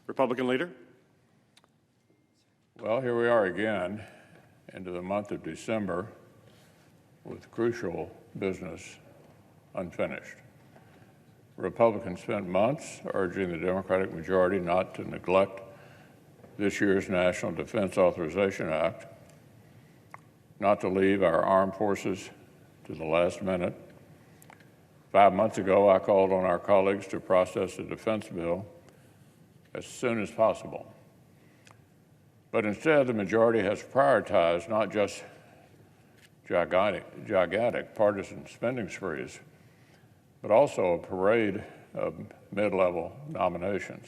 Republican leader. Well, here we are again into the month of December with crucial business unfinished. Republicans spent months urging the Democratic majority not to neglect this year's National Defense Authorization Act, not to leave our armed forces to the last minute. 5 months ago, I called on our colleagues to process the defense bill as soon as possible. But instead, the majority has prioritized not just gigantic partisan spending sprees, but also a parade of mid-level nominations.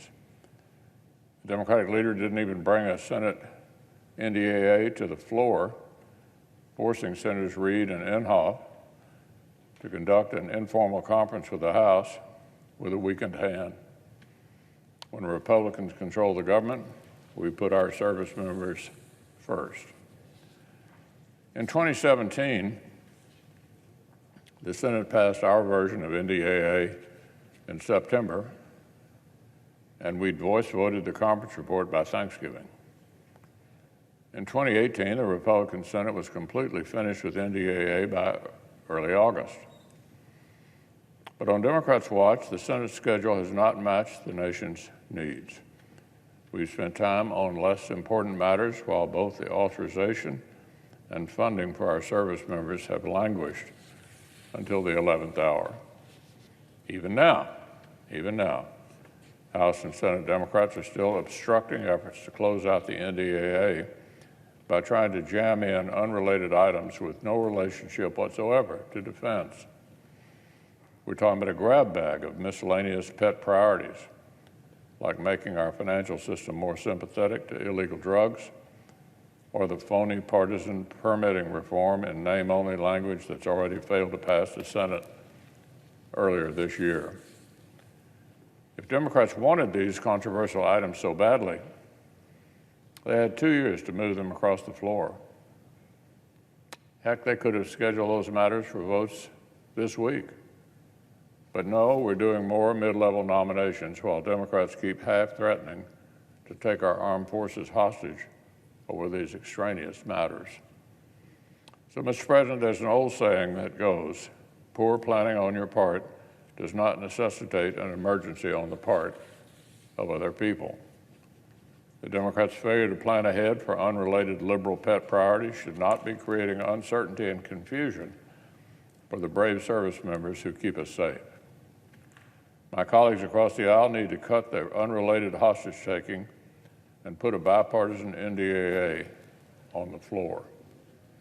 The Democratic leader didn't even bring a Senate NDAA to the floor, forcing Senators Reid and Inhofe to conduct an informal conference with the House with a weakened hand. When Republicans control the government, we put our service members first. In 2017, the Senate passed our version of NDAA in September, and we'd voice voted the conference report by Thanksgiving. In 2018, the Republican Senate was completely finished with NDAA by early August. But on Democrats' watch, the Senate schedule has not matched the nation's needs. We've spent time on less important matters while both the authorization and funding for our service members have languished until the 11th hour. Even now, House and Senate Democrats are still obstructing efforts to close out the NDAA by trying to jam in unrelated items with no relationship whatsoever to defense. We're talking about a grab bag of miscellaneous pet priorities, like making our financial system more sympathetic to illegal drugs, or the phony partisan permitting reform in name-only language that's already failed to pass the Senate earlier this year. If Democrats wanted these controversial items so badly, they had 2 years to move them across the floor. Heck, they could have scheduled those matters for votes this week. But no, we're doing more mid-level nominations while Democrats keep half-threatening to take our armed forces hostage over these extraneous matters. So, Mr. President, there's an old saying that goes, poor planning on your part does not necessitate an emergency on the part of other people. The Democrats' failure to plan ahead for unrelated liberal pet priorities should not be creating uncertainty and confusion for the brave service members who keep us safe. My colleagues across the aisle need to cut their unrelated hostage-taking and put a bipartisan NDAA on the floor.